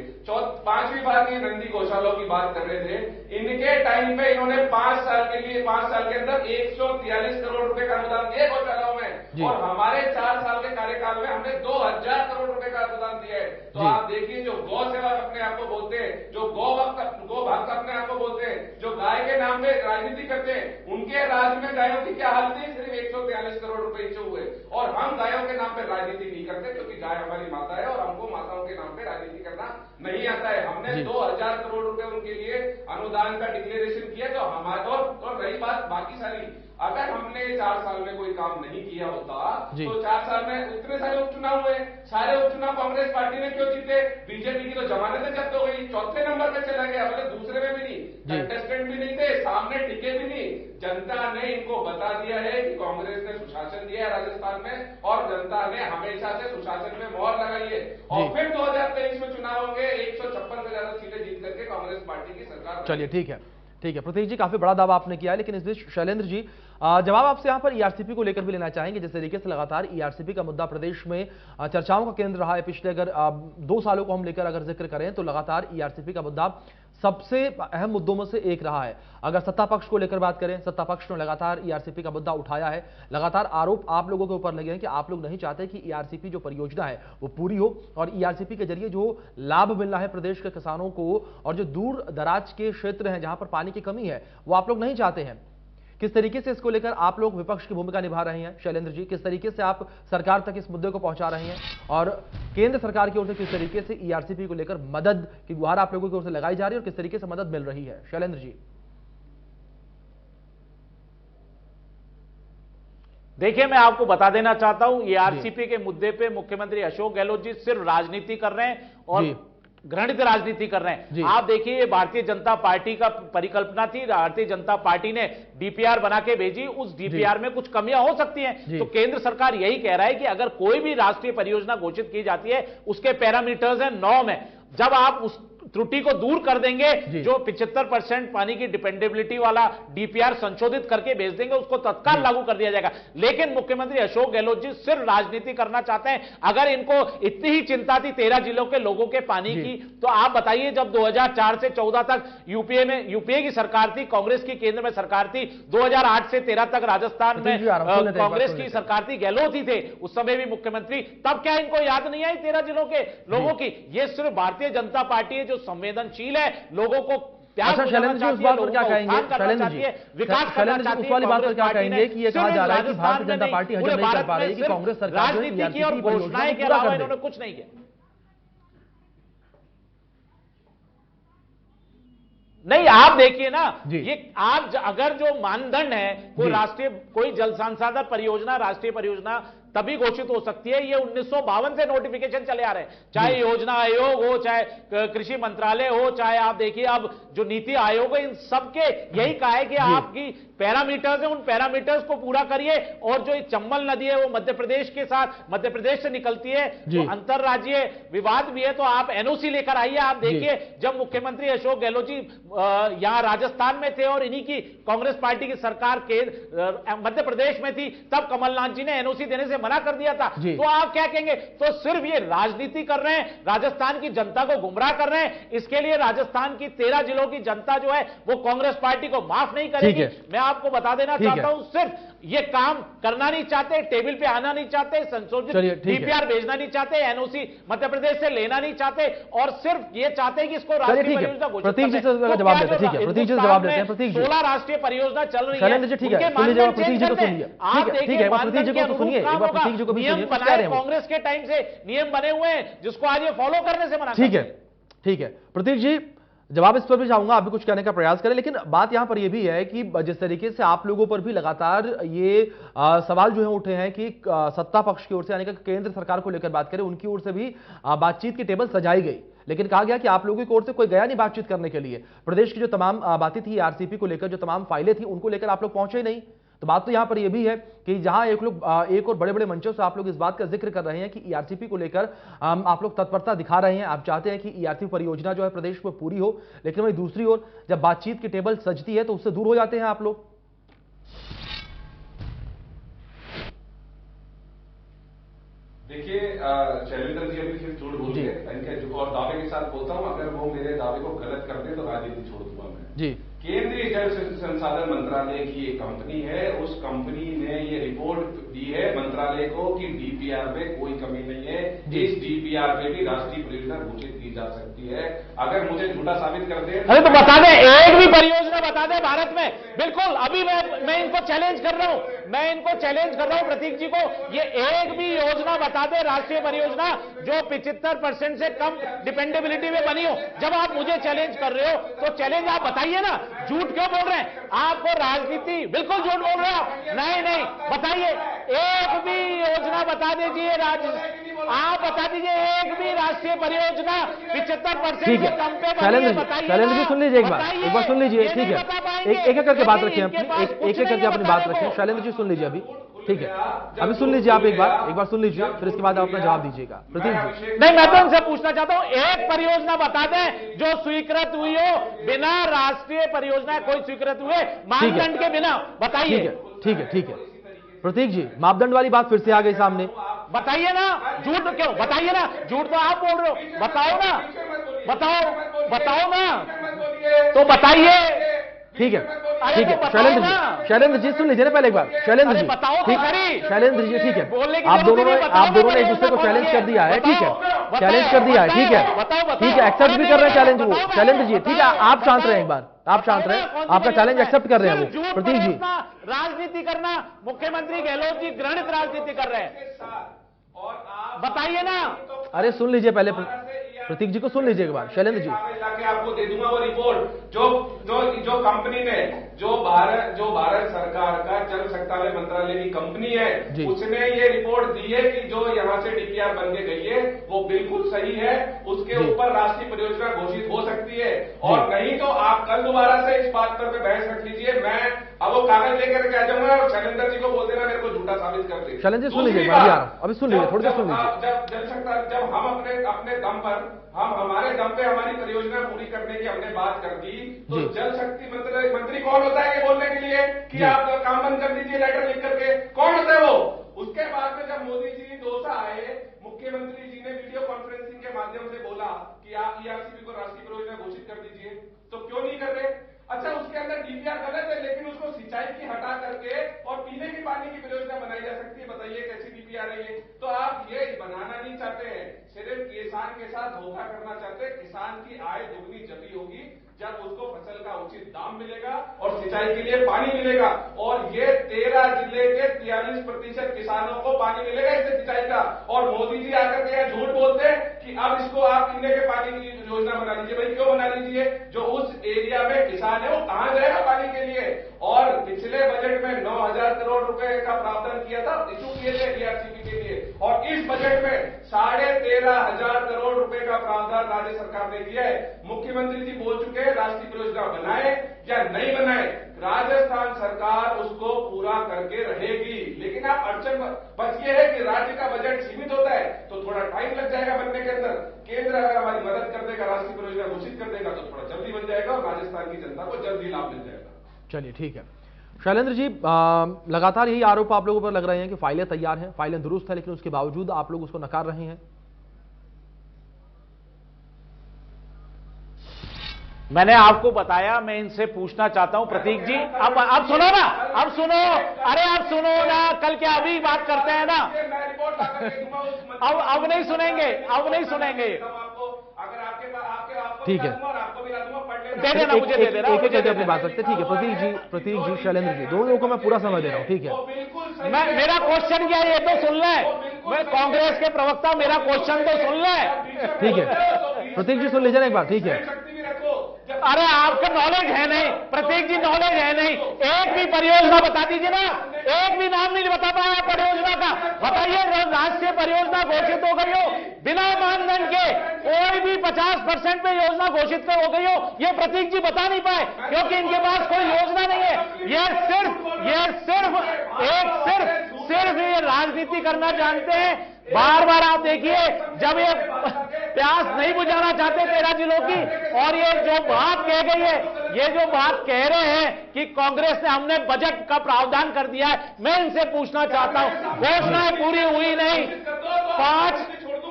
पांचवी बात, ये नंदी गौशालों की बात कर रहे थे, इनके टाइम पे इन्होंने 5 साल के अंदर 143 करोड़ रुपए का अनुदान दिया गौशालाओं में, और हमारे 4 साल के कार्यकाल में हमने 2000 करोड़ रुपए का अनुदान दिया है। तो आप देखिए, जो गौ सेवक अपने आप को बोलते हैं, जो गो भक्त अपने आप को बोलते हैं, जो गाय के नाम पे राजनीति करते हैं, उनके राज्य में गायों की क्या हालत है? सिर्फ 143 करोड़ रुपए इच्छे हुए। और हम गायों के नाम पे राजनीति नहीं करते, क्योंकि गाय हमारी माता है और हमको माताओं के नाम पे राजनीति करना नहीं आता है। हमने 2000 करोड़ रुपए उनके लिए अनुदान का डिक्लेरेशन किया। तो हमारे और रही बात बाकी सारी, अगर हमने 4 साल में कोई काम नहीं किया होता तो 4 साल में इतने सारे उपचुनाव हुए, सारे उपचुनाव कांग्रेस पार्टी ने क्यों जीते? बीजेपी की तो जमानतें जब्त हो गई, चौथे नंबर पे चला गया, मतलब दूसरे में भी नहीं, कंटेस्टेंट भी नहीं थे, सामने टिके भी नहीं। जनता ने इनको बता दिया है कि कांग्रेस ने सुशासन दिया है राजस्थान में, और जनता ने हमेशा से सुशासन में मोहर लगाई है। और फिर 2023 में चुनाव होंगे, 156 से ज्यादा सीटें जीत करके कांग्रेस पार्टी की सरकार। चलिए ठीक है प्रतीक जी, काफी बड़ा दावा आपने किया है, लेकिन इस बीच शैलेंद्र जी जवाब आपसे यहां पर ईआरसीपी को लेकर भी लेना चाहेंगे। जिस तरीके से लगातार ईआरसीपी का मुद्दा प्रदेश में चर्चाओं का केंद्र रहा है पिछले अगर 2 सालों को हम लेकर अगर जिक्र करें तो लगातार ईआरसीपी का मुद्दा सबसे अहम मुद्दों में से एक रहा है। अगर सत्ता पक्ष को लेकर बात करें, सत्ता पक्ष ने लगातार ईआरसीपी का मुद्दा उठाया है। लगातार आरोप आप लोगों के ऊपर लगे हैं कि आप लोग नहीं चाहते कि ईआरसीपी जो परियोजना है वो पूरी हो, और ईआरसीपी के जरिए जो लाभ मिलना है प्रदेश के किसानों को, और जो दूर दराज के क्षेत्र हैं जहां पर पानी की कमी है, वो आप लोग नहीं चाहते हैं। किस तरीके से इसको लेकर आप लोग विपक्ष की भूमिका निभा रहे हैं शैलेंद्र जी? किस तरीके से आप सरकार तक इस मुद्दे को पहुंचा रहे हैं, और केंद्र सरकार की ओर से किस तरीके से ईआरसीपी को लेकर मदद की गुहार आप लोगों की ओर से लगाई जा रही है, और किस तरीके से मदद मिल रही है? शैलेंद्र जी देखिए, मैं आपको बता देना चाहता हूं, ईआरसीपी के मुद्दे पे मुख्यमंत्री अशोक गहलोत जी सिर्फ राजनीति कर रहे हैं और घृणित राजनीति कर रहे हैं। आप देखिए, ये भारतीय जनता पार्टी का परिकल्पना थी, भारतीय जनता पार्टी ने डीपीआर बना के भेजी, उस डीपीआर में कुछ कमियां हो सकती हैं, तो केंद्र सरकार यही कह रहा है कि अगर कोई भी राष्ट्रीय परियोजना घोषित की जाती है, उसके पैरामीटर्स हैं 9 में, जब आप उस त्रुटि को दूर कर देंगे, जो 75% पानी की डिपेंडेबिलिटी वाला डीपीआर संशोधित करके भेज देंगे, उसको तत्काल लागू कर दिया जाएगा। लेकिन मुख्यमंत्री अशोक गहलोत जी सिर्फ राजनीति करना चाहते हैं। अगर इनको इतनी ही चिंता थी 13 जिलों के लोगों के पानी की, तो आप बताइए, जब 2004 से 14 तक यूपीए की सरकार थी, कांग्रेस की केंद्र में सरकार थी, 2008 से 13 तक राजस्थान में कांग्रेस की सरकार थी, गहलोत ही थे उस समय भी मुख्यमंत्री, तब क्या इनको याद नहीं आई 13 जिलों के लोगों की? ये सिर्फ भारतीय जनता पार्टी है जो संवेदनशील है, लोगों को अच्छा, शैलेंद्र जी उस बात पर क्या कहेंगे? शैलेंद्र जी उस वाली बात पर क्या कहेंगे कि ये कहा जा रहा है कि भारतीय जनता पार्टी हजम नहीं कर पा रही है कि कांग्रेस सरकार राजनीति की और घोषणाएं के अलावा इन्होंने कुछ नहीं किया। नहीं, आप देखिए ना, ये आप अगर जो मानदंड है, कोई जल संसाधन परियोजना राष्ट्रीय परियोजना तभी घोषित हो सकती है। ये 1952 से नोटिफिकेशन चले आ रहे हैं, चाहे योजना आयोग हो, चाहे कृषि मंत्रालय हो, चाहे आप देखिए अब जो नीति आयोग है, इन सबके यही कहा है कि आपकी पैरामीटर्स है, उन पैरामीटर्स को पूरा करिए। और जो चंबल नदी है वो मध्य प्रदेश से निकलती है, तो अंतरराज्यीय विवाद भी है, तो आप एनओसी लेकर आइए। आप देखिए, जब मुख्यमंत्री अशोक गहलोत जी यहां राजस्थान में थे और इन्हीं की कांग्रेस पार्टी की सरकार के मध्य प्रदेश में थी, तब कमलनाथ जी ने एनओसी देने से मना कर दिया था। तो आप क्या कहेंगे? तो सिर्फ ये राजनीति कर रहे हैं, राजस्थान की जनता को गुमराह कर रहे हैं। इसके लिए राजस्थान की 13 जिलों की जनता जो है वो कांग्रेस पार्टी को माफ नहीं करेगी। मैं आपको बता देना चाहता हूं, सिर्फ ये काम करना नहीं चाहते, टेबल पे आना नहीं चाहते, संशोधित डीपीआर भेजना नहीं चाहते, एनओसी मध्य प्रदेश से लेना नहीं चाहते, और सिर्फ ये चाहते हैं कि इसको राष्ट्रीय परियोजना घोषित करें। जवाब देते हैं, ठीक है, प्रतीक जी जवाब देते हैं। प्रतीक जी, 16 राष्ट्रीय परियोजना चल रही है, शैलेंद्र जी ठीक है, सुनिए प्रतीक जी को सुनिए, आप देखिए प्रतीक जी को तो सुनिए, एक बार प्रतीक जी को भी सुनिए, क्या रहे हैं कांग्रेस के टाइम से नियम बने हुए हैं जिसको आज ये फॉलो करने से मना। ठीक है प्रतीक जी, जवाब इस पर भी चाहूंगा, आप भी कुछ कहने का प्रयास करें। लेकिन बात यहां पर यह भी है कि जिस तरीके से आप लोगों पर भी लगातार ये सवाल जो है उठे हैं कि सत्ता पक्ष की ओर से, यानी कि केंद्र सरकार को लेकर बात करें, उनकी ओर से भी बातचीत की टेबल सजाई गई, लेकिन कहा गया कि आप लोगों की ओर से कोई गया नहीं बातचीत करने के लिए। प्रदेश की जो तमाम बातें थी आरसीपी को लेकर, जो तमाम फाइलें थी, उनको लेकर आप लोग पहुंचे ही नहीं। तो बात तो यहां पर यह भी है कि जहां एक और बड़े बड़े मंचों से आप लोग इस बात का जिक्र कर रहे हैं कि ईआरसीपी को लेकर आप लोग तत्परता दिखा रहे हैं, आप चाहते हैं कि ईआरसीपी परियोजना जो है प्रदेश में पूरी हो, लेकिन वहीं दूसरी ओर जब बातचीत की टेबल सजती है तो उससे दूर हो जाते हैं आप लोग। देखिए, शैलेंद्र जी अभी फिर झूठ बोल रहे और दावे के साथ बोलता हूं, अगर वो मेरे दावे को गलत कर दे तो राजनीति छोड़ दूंगा मैं जी। केंद्रीय जल संसाधन मंत्रालय की एक कंपनी है, उस कंपनी ने ये रिपोर्ट दी है मंत्रालय को कि डीपीआर में कोई कमी नहीं है, इस डीपीआर में भी राष्ट्रीय परियोजना घोषित की जा सकती है। अगर मुझे झूठा साबित कर दे, अरे तो बता दे, एक भी परियोजना बता दे भारत में। बिल्कुल, अभी मैं इनको चैलेंज कर रहा हूं, प्रतीक जी को, ये एक भी योजना बता दे राष्ट्रीय परियोजना जो 75% से कम डिपेंडेबिलिटी में बनी हो। जब आप मुझे चैलेंज कर रहे हो तो चैलेंज आप बताइए ना, झूठ क्यों बोल रहे हैं? आपको राजनीति, बिल्कुल झूठ बोल रहे हो। नहीं बताइए, एक भी योजना बता दीजिए, आप बता दीजिए एक भी राष्ट्रीय परियोजना 75% से कम पे बनी है, बताइए। शैलेंद्र जी सुन लीजिए, एक बार सुन लीजिए, ठीक है, एक एक करके बात रखें अपनी, एक एक करके अपनी बात रखें। शैलेंद्र जी सुन लीजिए अभी, ठीक है, अभी सुन लीजिए आप, एक बार सुन लीजिए, फिर इसके बाद आप अपना जवाब दीजिएगा। प्रतीक जी, नहीं, मैं तो उनसे पूछना चाहता हूं, एक परियोजना बता दें जो स्वीकृत हुई हो, बिना राष्ट्रीय परियोजना कोई स्वीकृत हुए, मानदंड के बिना, बताइए। ठीक है प्रतीक जी, मापदंड वाली बात फिर से आ गई सामने, बताइए ना, झूठ क्यों? बताइए ना, झूठ तो आप बोल रहे हो, बताओ ना, तो बताइए। ठीक है, शैलेंद्र जी सुन लीजिए ना पहले एक बार। शैलेंद्र जी, शैलेंद्र जी ठीक है, आप दोनों ने एक दूसरे को चैलेंज कर दिया है, ठीक है, चैलेंज कर दिया है, ठीक है, एक्सेप्ट भी कर रहे हैं चैलेंज वो। शैलेंद्र जी ठीक है, आप शांत रहे, एक बार आप शांत रहे, आपका चैलेंज एक्सेप्ट कर रहे हैं वो। प्रतीक जी, राजनीति करना, मुख्यमंत्री गहलोत जी घृणित राजनीति कर रहे हैं, बताइए ना। अरे सुन लीजिए पहले, प्रतीक जी को सुन लीजिए एक बार। शैलेंद्र जी, आपको दे दूंगा वो रिपोर्ट जो कंपनी ने, जो भारत सरकार का जल संसाधन मंत्रालय की कंपनी है, उसने ये रिपोर्ट दी है कि जो यहां से डीपीआर बन के गई है वो बिल्कुल सही है, उसके ऊपर राष्ट्रीय परियोजना घोषित हो सकती है। और नहीं तो आप आप कल दोबारा से इस बात पर बहस रख लीजिए, मैं अब वो कागज लेकर के आ जाऊंगा और शैलेंद्र जी को बोल देना मेरे को झूठा साबित कर दे। शैलेंद्र जी सुन लीजिए, मैं भी आ रहा हूं, अभी सुन लीजिए, थोड़ी देर सुन लीजिए। जब जनशक्ति, जब हम अपने दम पर, हम हमारे दम पे हमारी परियोजना पूरी करने की हमने बात कर दी, तो जल शक्ति मंत्री कौन होता है ये बोलने के लिए कि आप काम बंद कर दीजिए लेटर लिख करके? कौन होता है वो? उसके बाद में जब मोदी जी दौसा आए, मुख्यमंत्री जी ने वीडियो कॉन्फ्रेंसिंग के माध्यम से बोला कि आप ईआरसीपी को राष्ट्रीय परियोजना घोषित कर दीजिए, तो क्यों नहीं कर रहे? अच्छा, उसके अंदर डीपीआर गलत है, लेकिन उसको सिंचाई की हटा करके और पीने के पानी की परियोजना बनाई जा सकती है। बताइए कैसी डीपीआर है ये? तो आप ये बनाना नहीं चाहते हैं, सिर्फ किसान के साथ धोखा करना चाहते हैं। किसान की आय दुगनी जब होगी जब उसको फसल का उचित दाम मिलेगा और सिंचाई के लिए पानी मिलेगा। और ये 13 जिले के 43% किसानों को पानी मिलेगा इससे सिंचाई का। और मोदी जी आकर के झूठ बोलते हैं कि अब इसको आप पीने के पानी की योजना बना लीजिए। भाई क्यों बना लीजिए? जो उस एरिया में किसान है वो कहां जाएगा पानी के लिए? और पिछले बजट में 9,000 करोड़ रुपए का प्रावधान किया था, इशू किए थे ईआरसीपी के लिए, और इस बजट में 13,500 करोड़ रुपए का प्रावधान राज्य सरकार ने किया है। मुख्यमंत्री जी बोल चुके हैं राष्ट्रीय परियोजना बनाए या नहीं बनाए, राजस्थान सरकार उसको पूरा करके रहेगी। लेकिन आप अड़चन बस ये है कि राज्य का बजट सीमित होता है तो थोड़ा टाइम लग जाएगा बनने के अंदर। केंद्र अगर हमारी मदद कर देगा, राष्ट्रीय परियोजना घोषित कर देगा, तो थोड़ा जल्दी बन जाएगा और राजस्थान की जनता को जल्दी लाभ मिल जाएगा। चलिए ठीक है शैलेंद्र जी, लगातार यही आरोप आप लोगों पर लग रहे हैं कि फाइलें तैयार हैं, फाइलें दुरुस्त है, लेकिन उसके बावजूद आप लोग उसको नकार रहे हैं। मैंने आपको बताया, मैं इनसे पूछना चाहता हूं प्रतीक जी, अब सुनो ना, अब सुनो, अरे अब सुनो ना, कल क्या अभी बात करते हैं ना, अब नहीं सुनेंगे, अब नहीं सुनेंगे। ठीक है, दे देना मुझे, दे देना, एक एक अपनी बात रखते। ठीक है प्रतीक जी, शैलेंद्र जी, दोनों लोगों को मैं पूरा समय दे रहा हूं। ठीक है, मैं, मेरा क्वेश्चन क्या है ये तो सुन ले, मैं कांग्रेस के प्रवक्ता, मेरा क्वेश्चन तो सुन ले। ठीक है प्रतीक जी, सुन लीजिए ना एक बार। ठीक है, अरे आपका नॉलेज है नहीं प्रतीक जी, नॉलेज है नहीं, एक भी परियोजना बता दीजिए ना, एक भी नाम नहीं बता पाया परियोजना का। बताइए, राष्ट्रीय परियोजना घोषित हो गई हो बिना मानदंड के, कोई भी 50% पे योजना घोषित हो गई हो, ये प्रतीक जी बता नहीं पाए क्योंकि इनके पास कोई योजना नहीं है। सिर्फ ये राजनीति करना जानते हैं। बार बार आप देखिए, जब ये प्यास नहीं बुझाना चाहते 13 जिलों की, और ये जो बात कह गई है, ये जो बात कह रहे हैं कि कांग्रेस ने हमने बजट का प्रावधान कर दिया है, मैं इनसे पूछना चाहता हूं, घोषणाएं पूरी हुई नहीं, 5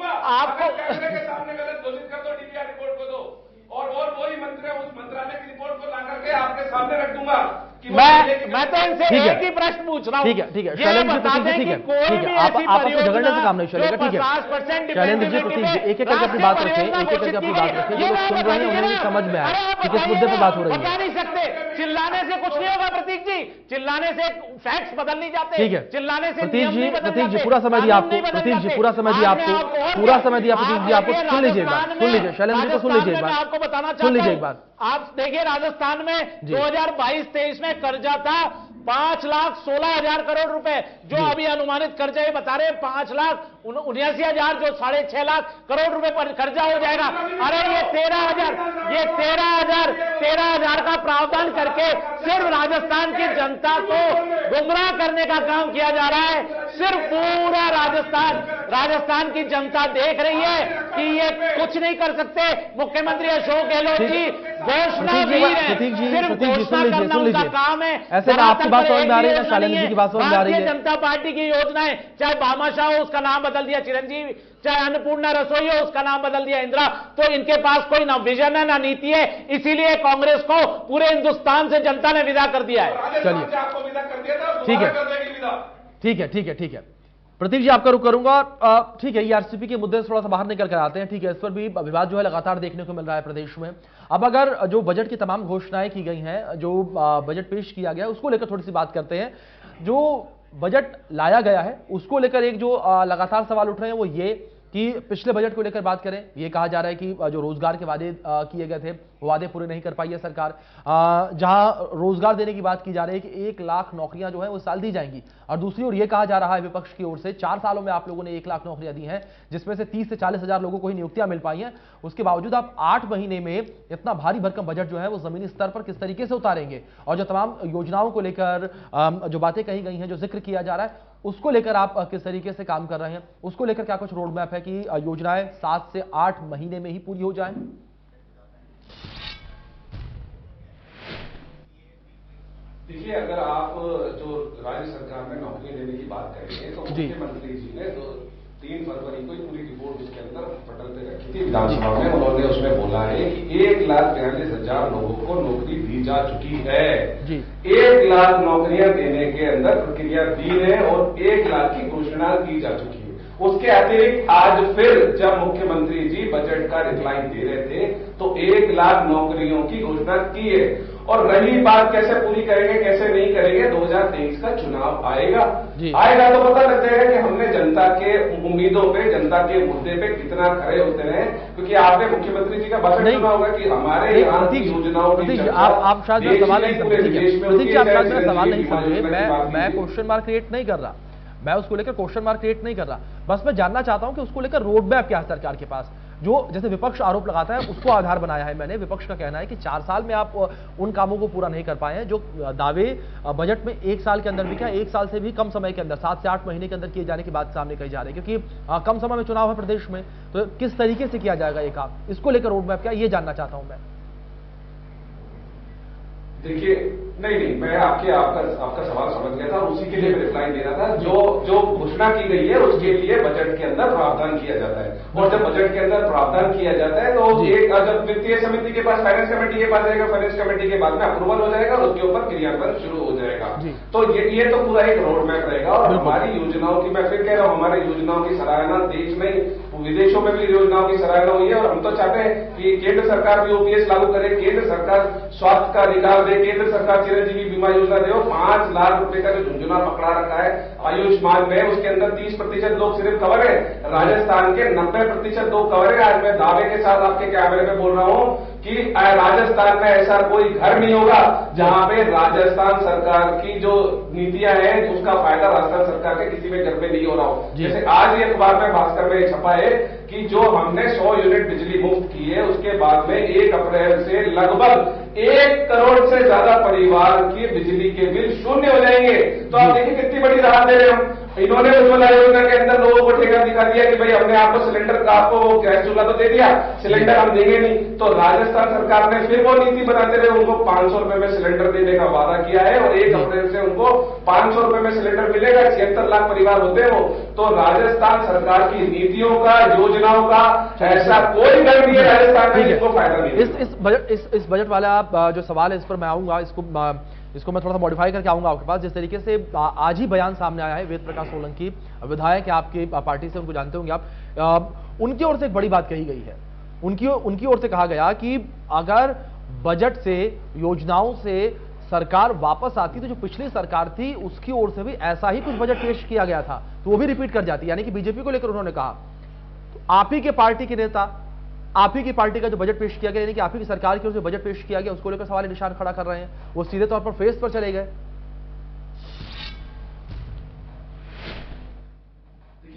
आपको सामने गलत घोषित कर दो, डीपीआर रिपोर्ट को दो, और वही मंत्री उस मंत्रालय की रिपोर्ट को ला करके आपके सामने रख दूंगा। मैं तो इनसे एक ही प्रश्न पूछ रहा हूं। ठीक है शैलेंद्र जी, ठीक है आप आपको झगड़ने से काम नहीं चलेगा। ठीक है शैलेंद्र जी, प्रतीक जी, एक एक करके अपनी बात रखें, एक एक करके अपनी बात रखें, जो लोग सुन रहे हैं उन्हें समझ में आए कि किस मुद्दे पर बात हो रही है। बता नहीं सकते, चिल्लाने से कुछ नहीं होगा प्रतीक जी, चिल्लाने से फैक्ट्स बदल नहीं जाते। ठीक है चिल्लाने से प्रतीक जी पूरा समय दिया आपको, प्रतीक जी पूरा समय दिया आपको, पूरा समय दिया प्रतीक जी आपको। सुन लीजिए एक बार, सुन लीजिए शैलेंद्र जी को, सुन लीजिए एक बार, आपको बताना सुन लीजिए एक बार। आप देखिए, राजस्थान में 2022-23 में कर्जा था 5,16,000 करोड़ रुपए, जो अभी अनुमानित कर्जा ये बता रहे हैं 5,79,000, जो 6.5 लाख करोड़ रुपए पर कर्जा हो जाएगा। अरे ये 13,000 का प्रावधान करके सिर्फ राजस्थान की जनता को गुमराह करने का काम किया जा रहा है। सिर्फ पूरा राजस्थान की जनता देख रही है कि ये कुछ नहीं कर सकते। मुख्यमंत्री अशोक गहलोत जी घोषणावीर हैं, सिर्फ घोषणा करना उनका काम है। ऐसे में आपकी बात समझ में आ रही है, शैलेंद्र जी की बात समझ में आ रही है। भारतीय जनता पार्टी की योजनाएं, चाहे भामाशाह हो उसका नाम बदल दिया चिरंजीवी, चाहे अन्नपूर्णा रसोई हो उसका नाम बदल दिया इंदिरा, तो इनके पास कोई ना विजन है ना नीति है, इसीलिए कांग्रेस को पूरे हिंदुस्तान से जनता ने विदा कर दिया है। चलिए ठीक है प्रतीक जी, आपका रुख करूंगा। ठीक है, ईआरसीपी के मुद्दे से थोड़ा सा बाहर निकल कर आते हैं। ठीक है, इस पर भी विवाद जो है लगातार देखने को मिल रहा है प्रदेश में। अब अगर जो बजट की तमाम घोषणाएं की गई हैं, जो बजट पेश किया गया है, उसको लेकर थोड़ी सी बात करते हैं। जो बजट लाया गया है उसको लेकर एक जो लगातार सवाल उठ रहे हैं वो ये कि पिछले बजट को लेकर बात करें, ये कहा जा रहा है कि जो रोजगार के वादे किए गए थे वो वादे पूरे नहीं कर पाई है सरकार। जहां रोजगार देने की बात की जा रही है कि 1 लाख नौकरियां जो है वो साल दी जाएंगी, और दूसरी ओर ये कहा जा रहा है विपक्ष की ओर से 4 सालों में आप लोगों ने 1 लाख नौकरियां दी हैं, जिसमें से 30 से 40 हजार लोगों को ही नियुक्तियां मिल पाई हैं। उसके बावजूद आप 8 महीने में इतना भारी भरकम बजट जो है वो जमीनी स्तर पर किस तरीके से उतारेंगे, और जो तमाम योजनाओं को लेकर जो बातें कही गई हैं, जो जिक्र किया जा रहा है, उसको लेकर आप किस तरीके से काम कर रहे हैं, उसको लेकर क्या कुछ रोड मैप है कि योजनाएं 7 से 8 महीने में ही पूरी हो जाएं? देखिए, अगर आप जो राज्य सरकार में नौकरी देने की बात करेंगे तो मुख्यमंत्री जी ने 3 फरवरी को पूरी रिपोर्ट उसके अंदर पटल पे रखी थी विधानसभा में। उन्होंने उसमें बोला है कि 1,42,000 लोगों को नौकरी दी जा चुकी है। 1 लाख नौकरियां देने के अंदर प्रक्रिया दी है और 1 लाख की घोषणा की जा चुकी है। उसके अतिरिक्त आज फिर जब मुख्यमंत्री जी बजट का रिप्लाई दे रहे थे तो 1 लाख नौकरियों की घोषणा की है। और रही बात कैसे पूरी करेंगे कैसे नहीं करेंगे, 2023 का चुनाव आएगा तो पता लग जाएगा कि हमने जनता के उम्मीदों पे, जनता के मुद्दे पे कितना खरे होते हैं। क्योंकि आपने मुख्यमंत्री जी का भाषण सुना होगा कि हमारे यहाँ की योजनाओं आप शायद मेरा सवाल नहीं समझे, प्रतीक जी आप शायद मेरा सवाल नहीं समझे। मैं क्वेश्चन मार्क क्रिएट नहीं कर रहा, मैं उसको लेकर क्वेश्चन मार्क क्रिएट नहीं कर रहा, बस मैं जानना चाहता हूं कि उसको लेकर रोड मैप क्या है सरकार के पास। जो जैसे विपक्ष आरोप लगाता है उसको आधार बनाया है मैंने। विपक्ष का कहना है कि 4 साल में आप उन कामों को पूरा नहीं कर पाए हैं जो दावे बजट में 1 साल के अंदर भी क्या, 1 साल से भी कम समय के अंदर 7 से 8 महीने के अंदर किए जाने की बात सामने कही जा रही है, क्योंकि कम समय में चुनाव है प्रदेश में, तो किस तरीके से किया जाएगा ये काम, इसको लेकर रोड मैप क्या, ये जानना चाहता हूं मैं। देखिए, नहीं, मैं आपका सवाल समझ गया था, उसी के लिए रिप्लाई दे रहा था। जो घोषणा की गई है उसके लिए बजट के अंदर प्रावधान किया जाता है, और जब बजट के अंदर प्रावधान किया जाता है तो जब वित्तीय समिति के पास, फाइनेंस कमेटी के पास जाएगा, फाइनेंस कमेटी के बाद में अप्रूवल हो जाएगा और उसके ऊपर क्रियान्वयन शुरू हो जाएगा। तो ये तो पूरा एक रोड मैप रहेगा। और हमारी योजनाओं की, मैं फिर कह रहा हूं, हमारी योजनाओं की सराहना देश में विदेशों में भी योजनाओं की सराहना हुई है। और हम तो चाहते हैं कि केंद्र सरकार भी ओपीएस लागू करे, केंद्र सरकार स्वास्थ्य का अधिकार दे, केंद्र सरकार चिरंजीवी बीमा योजना दे। 5 लाख रुपए का जो झुंझुना पकड़ा रखा है आयुष्मान में, उसके अंदर 30% लोग सिर्फ कवर है, राजस्थान के 90% लोग कवर है। आज मैं दावे के साथ आपके कैमरे में बोल रहा हूं कि राजस्थान में ऐसा कोई घर नहीं होगा जहां पे राजस्थान सरकार की जो नीतियां हैं उसका फायदा राजस्थान सरकार के किसी में घर में नहीं हो रहा हो। जैसे आज ये अखबार में भास्कर में छपा है कि जो हमने 100 यूनिट बिजली मुफ्त की है, उसके बाद में 1 अप्रैल से लगभग 1 करोड़ से ज्यादा परिवार के बिजली के बिल शून्य हो जाएंगे। तो आप देखिए कितनी बड़ी राहत दे रहे हो। इन्होंने उज्ज्वला योजना के अंदर लोगों को ठेका दिखा दिया कि भाई हमने आपको सिलेंडर, आपको गैस चूल्हा तो दे दिया, सिलेंडर हम देंगे नहीं। तो राजस्थान सरकार ने फिर वो नीति बनाते हुए उनको 500 रुपए में सिलेंडर देने का वादा किया है, और 1 अप्रैल से उनको 500 रुपए में सिलेंडर मिलेगा। 76 लाख परिवार होते हैं वो। तो राजस्थान सरकार की नीतियों का, योजनाओं का ऐसा कोई घर नहीं है राजस्थान में जिसको फायदा नहीं। इस बजट वाला आप जो सवाल है इस पर मैं आऊंगा, इसको मैं थोड़ा सा मॉडिफाई करके आऊंगा आपके पास। जिस तरीके से आज ही बयान सामने आया है, वेद प्रकाश सोलंकी विधायक है आपकी पार्टी से, उनको जानते होंगे आप, उनकी ओर से एक बड़ी बात कही गई है। उनकी ओर से कहा गया कि अगर बजट से, योजनाओं से सरकार वापस आती तो जो पिछली सरकार थी उसकी ओर से भी ऐसा ही कुछ बजट पेश किया गया था तो वो भी रिपीट कर जाती, यानी कि बीजेपी को लेकर उन्होंने कहा। तो आप ही के पार्टी के नेता, आप ही की पार्टी का जो बजट पेश किया गया, यानी कि आप ही की सरकार की ओर से बजट पेश किया गया, उसको लेकर सवाल निशान खड़ा कर रहे हैं, वो सीधे तौर पर फेस पर चले गए।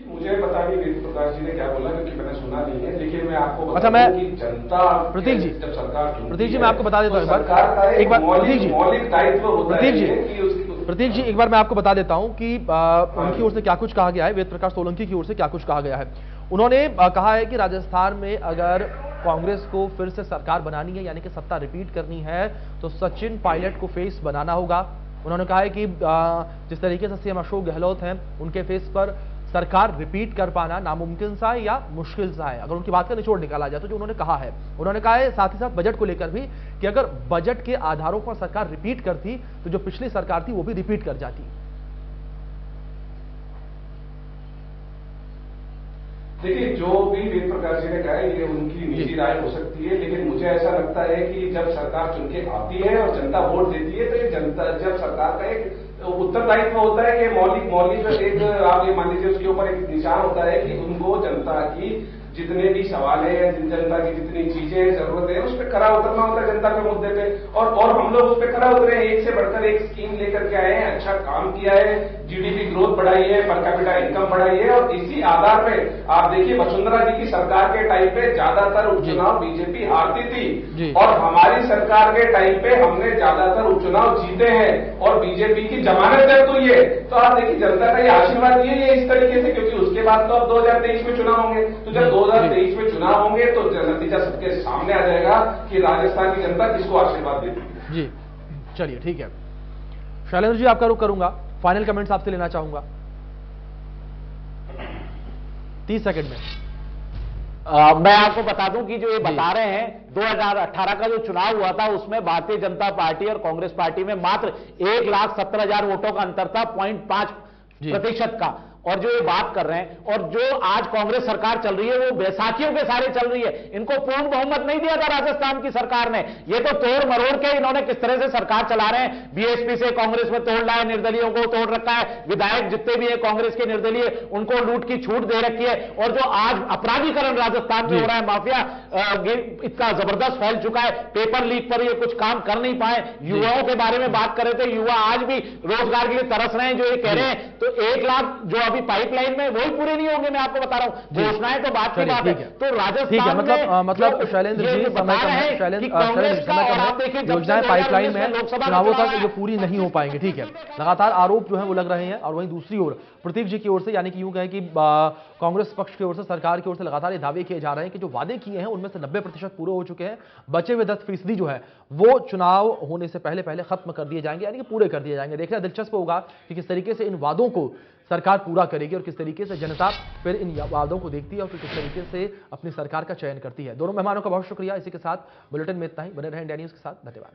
मुझे पता नहीं वेद प्रकाश जी ने क्या बोला, क्योंकि मैंने सुना नहीं है, लेकिन मैं आपको अच्छा, मैं जनता, प्रतीक जी, जब सरकार, प्रतीक जी मैं आपको बता देता हूं एक बार मौलिक दायित्व होता है कि प्रतीक जी एक बार मैं आपको बता देता हूं कि उनकी ओर से क्या कुछ कहा गया है, वेद प्रकाश सोलंकी की ओर से क्या कुछ कहा गया है। उन्होंने कहा है कि राजस्थान में अगर कांग्रेस को फिर से सरकार बनानी है, यानी कि सत्ता रिपीट करनी है, तो सचिन पायलट को फेस बनाना होगा। उन्होंने कहा है कि जिस तरीके से सीएम अशोक गहलोत हैं, उनके फेस पर सरकार रिपीट कर पाना नामुमकिन सा है या मुश्किल सा है, अगर उनकी बात का निचोड़ निकाला जाए तो। जो उन्होंने कहा है साथ ही साथ बजट को लेकर भी कि अगर बजट के आधारों पर सरकार रिपीट करती तो जो पिछली सरकार थी वो भी रिपीट कर जाती। देखिए, जो भी वेद प्रकाश जी ने कहा है, ये उनकी निजी राय हो सकती है, लेकिन मुझे ऐसा लगता है कि जब सरकार चुन के आती है और जनता वोट देती है, तो ये जनता, जब सरकार का एक उत्तरदायित्व होता है कि मौलिक एक आप ये मान लीजिए उसके ऊपर एक निशान होता है कि उनको जनता की जितने भी सवाल है, जनता की जितनी चीजें जरूरत है, उस पर खरा उतरना होता है जनता के मुद्दे पे। और हम लोग उस पर खरा उतरे हैं, एक से बढ़कर एक स्कीम लेकर के आए हैं, अच्छा काम किया है, जीडीपी ग्रोथ बढ़ाई है, पर कैपिटा इनकम बढ़ाई है। और इसी आधार पे आप देखिए, वसुंधरा जी की सरकार के टाइम पे ज्यादातर उपचुनाव बीजेपी हारती थी, और हमारी सरकार के टाइम पे हमने ज्यादातर उपचुनाव जीते हैं और बीजेपी की जमानत जब्त हुई है। तो आप देखिए, जनता का ये आशीर्वाद दिए ये इस तरीके से, क्योंकि उसके बाद तो अब 2023 में चुनाव होंगे, तो जब 2023 में चुनाव होंगे तो नतीजा सबके सामने आ जाएगा कि राजस्थान की जनता किसको आशीर्वाद देती है। जी चलिए, ठीक है। शैलेंद्र जी, आपका रुख करूंगा, फाइनल कमेंट्स आपसे लेना चाहूंगा 30 सेकंड में। मैं आपको बता दूं कि जो ये बता रहे हैं 2018 का जो चुनाव हुआ था उसमें भारतीय जनता पार्टी और कांग्रेस पार्टी में मात्र 1,70,000 वोटों का अंतर था, 0.5% का। और जो ये बात कर रहे हैं और जो आज कांग्रेस सरकार चल रही है वो बैसाखियों के सारे चल रही है। इनको पूर्ण बहुमत नहीं दिया था राजस्थान की सरकार ने, ये तो तोड़ मरोड़ के इन्होंने किस तरह से सरकार चला रहे हैं। बीएसपी से कांग्रेस में तोड़ लाए, निर्दलीयों को तोड़ रखा है, विधायक जितने भी है कांग्रेस के निर्दलीय उनको लूट की छूट दे रखी है। और जो आज अपराधीकरण राजस्थान में हो रहा है, माफिया इतना जबरदस्त फैल चुका है, पेपर लीक पर ये कुछ काम कर नहीं पाए। युवाओं के बारे में बात कर रहे थे, युवा आज भी रोजगार के लिए तरस रहे हैं। जो ये कह रहे हैं तो 1 लाख जो अभी पाइपलाइन में वही पूरे नहीं होंगे। मैं आपको बता रहा हूं, घोषणाएं तो बात की बात है। तो राजस्थान मतलब शैलेंद्र जी, समय योजनाएं पाइपलाइन में है, चुनावों तक जो पूरी नहीं हो पाएंगे। ठीक है, लगातार आरोप जो है वो लग रहे हैं। और वहीं दूसरी ओर प्रतीक जी की ओर से, यानी कि यूं कहें कि कांग्रेस पक्ष की ओर से, सरकार की ओर से लगातार ये दावे किए जा रहे हैं कि जो वादे किए हैं उनमें से 90% पूरे हो चुके हैं, बचे हुए 10% जो है वो चुनाव होने से पहले पहले खत्म कर दिए जाएंगे, यानी कि पूरे कर दिए जाएंगे। देखना दिलचस्प होगा कि किस तरीके से इन वादों को सरकार पूरा करेगी और किस तरीके से जनता फिर इन वादों को देखती है और फिर किस तरीके से अपनी सरकार का चयन करती है। दोनों मेहमानों का बहुत शुक्रिया। इसी के साथ बुलेटिन में इतना ही। बने रहें इंडिया न्यूज के साथ। धन्यवाद।